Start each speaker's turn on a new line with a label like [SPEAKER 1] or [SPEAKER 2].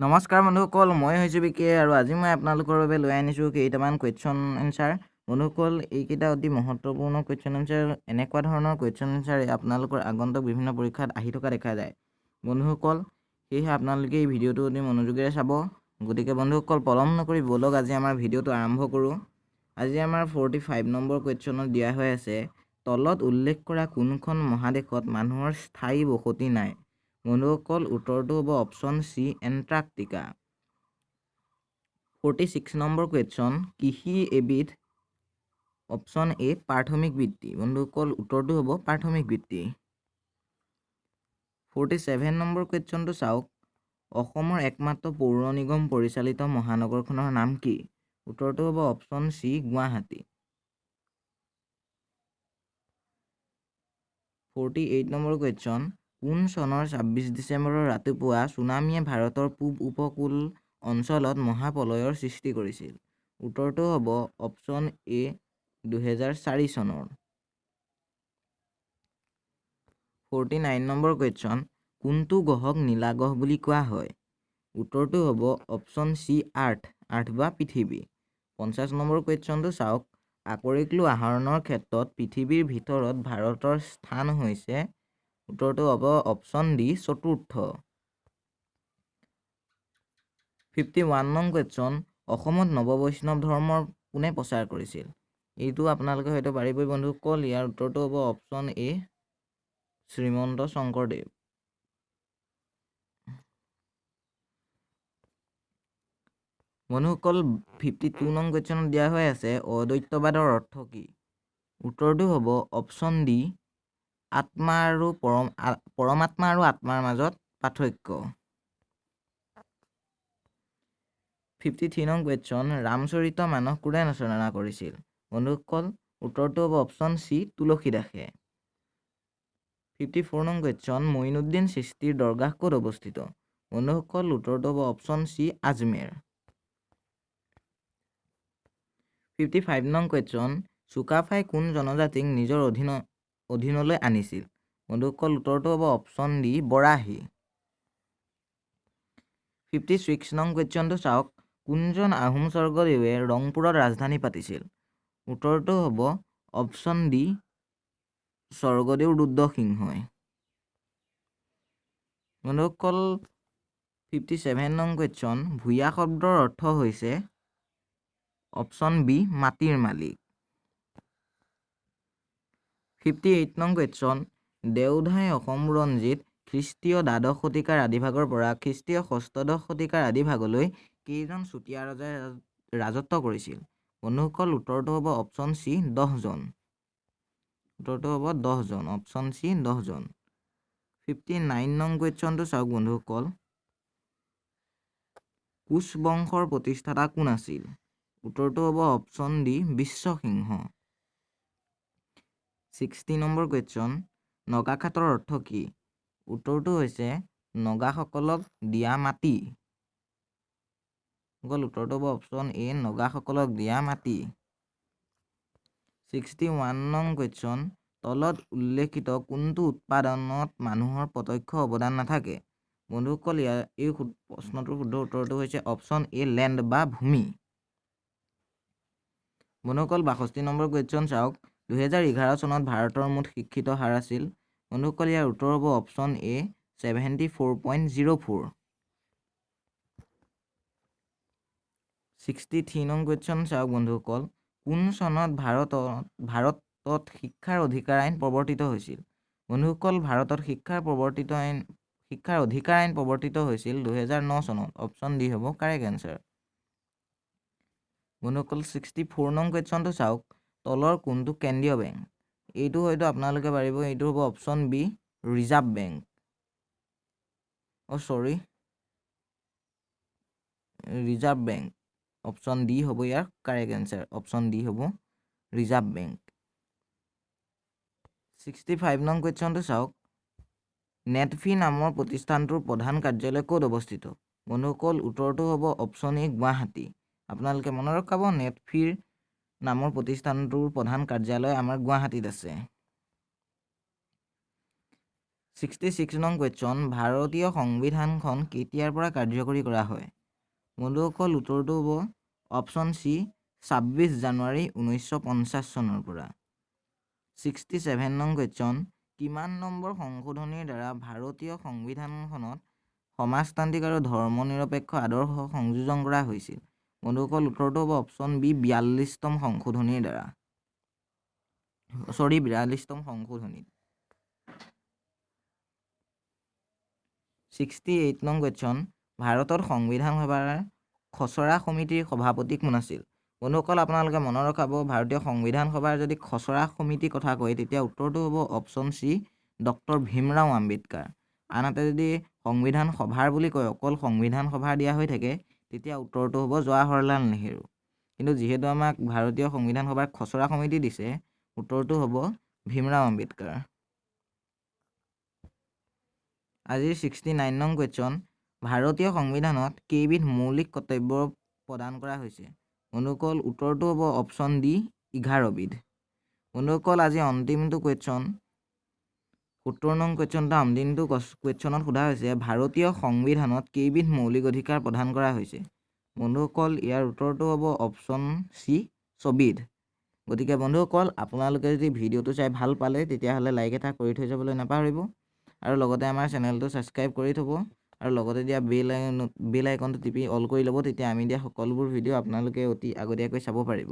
[SPEAKER 1] নমস্কাৰ বন্ধুসকল, মই হৈছোঁ বিকে আৰু আজি মই আপোনালোকৰ বাবে লৈ আনিছোঁ কেইটামান কুৱেশ্যন এনচাৰ। বন্ধুসকল, এইকেইটা অতি মহত্বপূৰ্ণ কুৱেশ্যন এনচাৰ। এনেকুৱা ধৰণৰ কুৱেশ্যন এনচাৰে আপোনালোকৰ আগন্তুক বিভিন্ন পৰীক্ষাত আহি থকা দেখা যায় বন্ধুসকল। সেয়েহে আপোনালোকে এই ভিডিঅ'টো অতি মনোযোগেৰে চাব। গতিকে বন্ধুসকল, পলম নকৰি ব'লক আজি আমাৰ ভিডিঅ'টো আৰম্ভ কৰোঁ। আজি আমাৰ 45 নম্বৰ কুৱেশ্যনত দিয়া হৈ আছে, তলত উল্লেখ কৰা কোনখন মহাদেশত মানুহৰ স্থায়ী বসতি নাই? বন্ধুসকল, উত্তৰটো হ'ব option C, Antarctica. 46 number question, কৃষি এবিধ অপশ্যন এ প্ৰাথমিক বৃত্তি। বন্ধুসকল, উত্তৰটো হ'ব প্ৰাথমিক বৃত্তি। 47 নম্বৰ কুৱেশ্যনটো চাওক, অসমৰ একমাত্ৰ পৌৰ নিগম পৰিচালিত মহানগৰখনৰ নাম কি? উত্তৰটো হ'ব option C, Guwahati. 48 number question, কোন চনৰ 26 ডিচেম্বৰৰ ৰাতিপুৱা ছুনামিয়ে ভাৰতৰ পূব উপকূল অঞ্চলত মহাপ্ৰলয়ৰ সৃষ্টি কৰিছিল? উত্তৰটো হ'ব অপশ্যন এ, 2004 চনৰ। 49 নম্বৰ কুৱেশ্যন, কোনটো গ্ৰহক নীলা গ্ৰহ বুলি কোৱা হয়? উত্তৰটো হ'ব অপশ্যন চি, আৰ্থ বা পৃথিৱী। 50 নম্বৰ কুৱেশ্যনটো চাওক, আকৰিক লো আহৰণৰ ক্ষেত্ৰত পৃথিৱীৰ ভিতৰত ভাৰতৰ স্থান হৈছে? উত্তৰটো হ'ব অপশ্যন ডি, চতুৰ্থ। 51 নং কুৱেশ্যন, অসমত নৱবৈষ্ণৱ ধৰ্মৰ কোনে প্ৰচাৰ কৰিছিল? এইটো আপোনালোকে হয়তো পাৰিবই বন্ধুসকল। ইয়াৰ উত্তৰটো হ'ব অপশ্যন এ, শ্ৰীমন্ত শংকৰদেৱ। বন্ধুসকল, 52 নং কুৱেশ্যনত দিয়া হৈ আছে, অদ্বৈতবাদৰ অৰ্থ কি? উত্তৰটো হ'ব অপশ্যন ডি, পৰমাত্মা আৰু আত্মাৰ মাজত পাৰ্থক্য। 53 নং কুৱেশ্যন, ৰামচৰিত মানস কোনে ৰচনা কৰিছিল? বন্ধুসকল, উত্তৰটো হ'ব অপশ্যন চি, তুলসীদাসে। 54 নং কুৱেশ্যন, মঈনুদ্দিন চিস্তিৰ দৰগাহ ক'ত অৱস্থিত? বন্ধুসকল, উত্তৰটো হ'ব অপশ্যন চি, আজমেৰ। 55 নং কুৱেশ্যন, চুকাফাই কোন জনজাতিক নিজৰ অধীনলৈ আনিছিল? বন্ধুসকল, উত্তৰটো হ'ব অপশ্যন ডি, বৰাহী। 56 নং কুৱেশ্যনটো চাওক, কোনজন আহোম স্বৰ্গদেৱে ৰংপুৰত ৰাজধানী পাতিছিল? উত্তৰটো হ'ব অপশ্যন ডি, স্বৰ্গদেউ ৰুদ্ৰসিংহই। বন্ধুসকল, 57 নং কুৱেশ্যন, ভূঞা শব্দৰ অৰ্থ হৈছে? অপশ্যন বি, মাটিৰ মালিক। 58 নং কুৱেশ্যন, দেওধাই অসম বুৰঞ্জীত খ্ৰীষ্টীয় দ্বাদশ শতিকাৰ আদিভাগৰ পৰা খ্ৰীষ্টীয় ষষ্ঠদশ শতিকাৰ আদিভাগলৈ কেইজন চুতীয়া ৰজাই ৰাজত্ব কৰিছিল? বন্ধুসকল, উত্তৰটো হ'ব অপশ্যন চি, 10 জন। উত্তৰটো হ'ব 10 জন, অপশ্যন চি, 10 জন। 59 নং কুৱেশ্যনটো চাওক বন্ধুসকল, কোচ বংশৰ প্ৰতিষ্ঠাতা কোন আছিল? উত্তৰটো হ'ব option D, Biswasingha. 60 number question, নগাখাতৰ অৰ্থ কি? উত্তৰটো হৈছে নগাসকলক দিয়া মাটি। উত্তৰটো হ'ব অপশ্যন এ, নগাসকলক দিয়া মাটি। 61 নং কুৱেশ্যন, তলত উল্লেখিত কোনটো উৎপাদনত মানুহৰ প্ৰত্যক্ষ অৱদান নাথাকে? বন্ধুসকল, এই প্ৰশ্নটোৰ শুদ্ধ উত্তৰটো হৈছে অপশ্যন এ, লেণ্ড বা ভূমি। বন্ধুসকল, 62 নম্বৰ কুৱেশ্যন চাওক, 2011 চনত ভাৰতৰ মুঠ শিক্ষিত হাৰ আছিল? বন্ধুসকল, ইয়াৰ উত্তৰ হ'ব অপশ্যন এ, 74.04। 63 নং কুৱেশ্যন চাওক বন্ধুসকল, কোন চনত ভাৰতত শিক্ষাৰ অধিকাৰ আইন প্ৰৱৰ্তিত হৈছিল? বন্ধুসকল, ভাৰতত শিক্ষাৰ অধিকাৰ আইন প্ৰৱৰ্তিত হৈছিল 2009 চনত। অপশ্যন ডি হ'ব কাৰেক্ট এনচাৰ। বন্ধুসকল, 64 নং কুৱেশ্যনটো চাওক, তলৰ কোনটো কেন্দ্ৰীয় বেংক? এইটো হয়তো আপোনালোকে পাৰিব। এইটো হ'ব option B, reserve bank. Reserve bank. Option D হ'ব ইয়াৰ কাৰেক্ট এনচাৰ। অপশ্যন ডি হ'ব ৰিজাৰ্ভ বেংক। 65 নং কুৱেশ্যনটো চাওক, নেটফি নামৰ প্ৰতিষ্ঠানটোৰ প্ৰধান কাৰ্যালয় ক'ত অৱস্থিত? বন্ধুসকল, উত্তৰটো হ'ব অপশ্যন এ, গুৱাহাটী। আপোনালোকে মনত ৰখাব, নেটফিৰ নামৰ প্ৰতিষ্ঠানটোৰ প্ৰধান কাৰ্যালয় আমাৰ গুৱাহাটীত আছে। 66 নং কুৱেশ্যন, ভাৰতীয় সংবিধানখন কেতিয়াৰ পৰা কাৰ্যকৰী কৰা হয়? বন্ধুসকল উত্তৰটো হ'ব অপশ্যন চি 26 জানুৱাৰী 1950 চনৰ পৰা। 67 নং কুৱেশ্যন, কিমান নম্বৰ সংশোধনীৰ দ্বাৰা ভাৰতীয় সংবিধানখনত সমাজতান্ত্ৰিক আৰু ধৰ্মনিৰপেক্ষ আদৰ্শ সংযোজন কৰা হৈছিল? বন্ধুসকল উত্তৰটো হ'ব অপশ্যন বি 42তম সংশোধনীৰ দ্বাৰা। 42তম সংশোধনী। 68 নং কুৱেশ্যন, ভাৰতত সংবিধান সভাৰ খচৰা সমিতিৰ সভাপতি কোন আছিল? বন্ধুসকল আপোনালোকে মনত ৰখাব, ভাৰতীয় সংবিধান সভাৰ যদি খচৰা সমিতিৰ কথা কয় তেতিয়া উত্তৰটো হ'ব option C doctor Bhimrao Ambedkar. আনহাতে যদি সংবিধান সভাৰ বুলি কয়, অকল সংবিধান সভা দিয়া হৈ থাকে, তেতিয়া উত্তৰটো হ'ব জৱাহৰলাল নেহেৰু। কিন্তু যিহেতু আমাক ভাৰতীয় সংবিধান সভাৰ খচৰা সমিতি দিছে, উত্তৰটো হ'ব ভীমৰাও আম্বেদকাৰ। আজিৰ 69 নং কুৱেশ্যন, ভাৰতীয় সংবিধানত কেইবিধ মৌলিক কৰ্তব্য প্ৰদান কৰা হৈছে? বন্ধুসকল উত্তৰটো হ'ব অপশ্যন ডি 11 বিধ। বন্ধুসকল আজি অন্তিমটো কুৱেশ্যন, 70 নং কুৱেশ্যনটা অন্তিমটো কুৱেশ্যনত সোধা হৈছে ভাৰতীয় সংবিধানত কেইবিধ মৌলিক অধিকাৰ প্ৰদান কৰা হৈছে? বন্ধুসকল ইয়াৰ উত্তৰটো হ'ব অপশ্যন চি 6 বিধ। গতিকে বন্ধুসকল আপোনালোকে যদি ভিডিঅ'টো চাই ভাল পালে তেতিয়াহ'লে লাইক এটা কৰি থৈ যাবলৈ নাপাহৰিব আৰু লগতে আমাৰ চেনেলটো ছাবস্ক্ৰাইব কৰি থ'ব আৰু লগতে দিয়া বেল আইকনটো টিপি অল কৰি ল'ব, তেতিয়া আমি দিয়া সকলোবোৰ ভিডিঅ' আপোনালোকে অতি আগতীয়াকৈ চাব পাৰিব।